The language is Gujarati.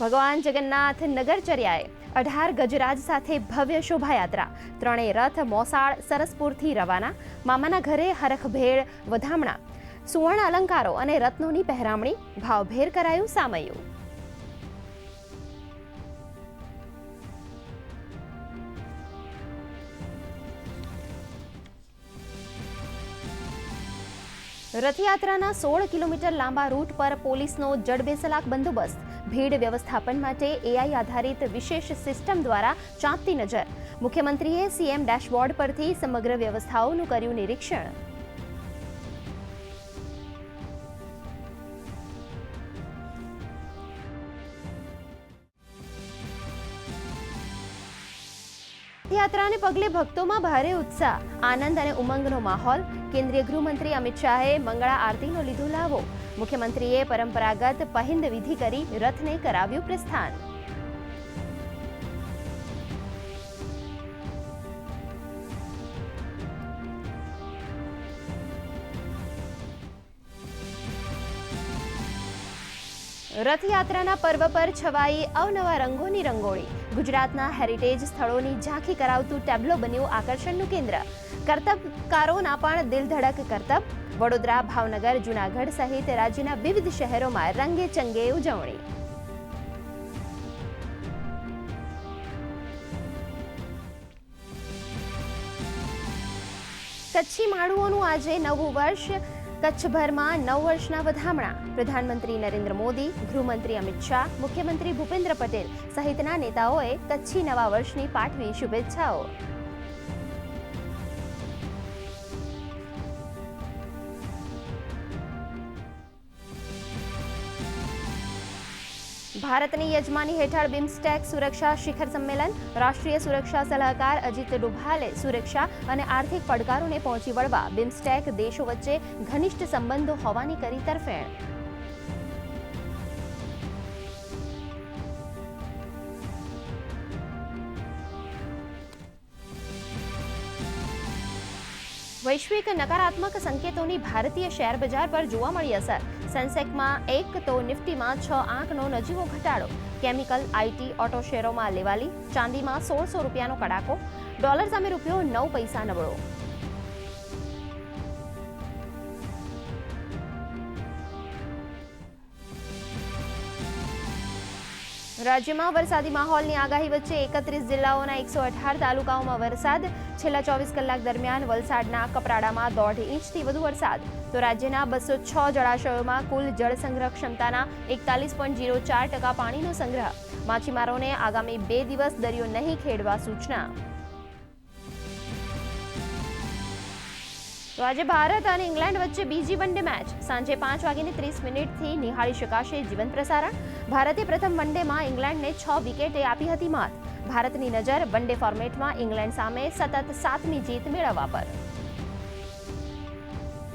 ભગવાન જગન્નાથ નગરચર્યાએ 18 ગજરાજ સાથે ભવ્ય શોભાયાત્રા, ત્રણેય રથ મોસાળ સરસપુરથી રવાના, મામાના ઘરે હરખભેળ વધામણા, સુવર્ણ અલંકારો અને રત્નોની પહેરામણી, ભાવભેર કરાયું સામૈયું. રથયાત્રાના 16 કિલોમીટર લાંબા રૂટ પર પોલીસનો જડબેસલાક બંદોબસ્ત, ભીડ વ્યવસ્થાપન માટે એઆઈ આધારિત વિશેષ સિસ્ટમ દ્વારા ચાંપતી નજર. મુખ્યમંત્રીએ સીએમ ડેશબોર્ડ પરથી સમગ્ર વ્યવસ્થાઓનું કર્યું નિરીક્ષણ. રથયાત્રાને પગલે ભક્તોમાં ભારે ઉત્સાહ, આનંદ અને ઉમંગનો માહોલ. કેન્દ્રીય ગૃહમંત્રી અમિત શાહે મંગળા આરતીનો લીધો લાવો. મુખ્યમંત્રીએ પરંપરાગત પહિંદ વિધિ કરી રથને કરાવ્યું પ્રસ્થાન. રથયાત્રાના પર્વ પર છવાઈ અવનવા રંગોની રંગોળી. ગુજરાતના હેરિટેજ સ્થળોની ઝાંખી કરાવતું ટેબ્લો બન્યું આકર્ષણનું કેન્દ્ર. કરતબકારોના પણ દિલધડક કરતબ. વડોદરા, ભાવનગર, જૂનાગઢ સહિત રાજ્યના વિવિધ શહેરોમાં રંગે ચંગે ઉજવણી. કચ્છી માળુઓનું આજે નવું વર્ષ. કચ્છભરમાં નવ વર્ષના વધામણા. પ્રધાનમંત્રી નરેન્દ્ર મોદી, ગૃહમંત્રી અમિત શાહ, મુખ્યમંત્રી ભૂપેન્દ્ર પટેલ સહિતના નેતાઓએ કચ્છી નવા વર્ષની પાઠવી શુભેચ્છાઓ. ભારતની યજમાની હેઠળ બિમ્સ્ટેક સુરક્ષા શિખર સંમેલન. રાષ્ટ્રીય સુરક્ષા સલાહકાર અજીત ડોભાલે સુરક્ષા અને આર્થિક પડકારોને પહોંચી વળવા બિમ્સ્ટેક દેશો વચ્ચે ઘનિષ્ઠ સંબંધો હોવાની કરી તરફેણ. વૈશ્વિક નકારાત્મક સંકેતોની ભારતીય શેર બજાર પર જોવા મળી અસર. સેન્સેક્સમાં 1 તો નિફ્ટીમાં 6 આંકનો નજીવો ઘટાડો. કેમિકલ, આઈટી, ઓટો શેરોમાં લેવાલી. ચાંદીમાં 1600 રૂપિયાનો કડાકો. ડોલર સામે રૂપિયો 9 પૈસા નબળો. રાજ્યમાં વરસાદી માહોલની આગાહી વચ્ચે 31 જિલ્લાઓના 118 તાલુકાઓમાં વરસાદ. છેલ્લા 24 કલાક દરમિયાન વલસાડના કપરાડામાં 1.5 ઇંચથી વધુ વરસાદ. તો રાજ્યના 206 જળાશયોમાં કુલ જળ સંગ્રહ ક્ષમતાના 41.04% પાણીનો સંગ્રહ. માછીમારોને આગામી 2 દિવસ દરિયો નહીં ખેડવા સૂચના. તો આજે ભારત અને ઇંગ્લેન્ડ વચ્ચે બીજી વનડે મેચ. સાંજે 5:30 નિહાળી શકાશે જીવંત પ્રસારણ. ભારતે પ્રથમ વનડેમાં ઇંગ્લેન્ડને 6 વિકેટે આપી હતી માત. ભારતની નજર વનડે ફોર્મેટમાં ઇંગ્લેન્ડ સામે સતત 7મી જીત મેળવવા પર.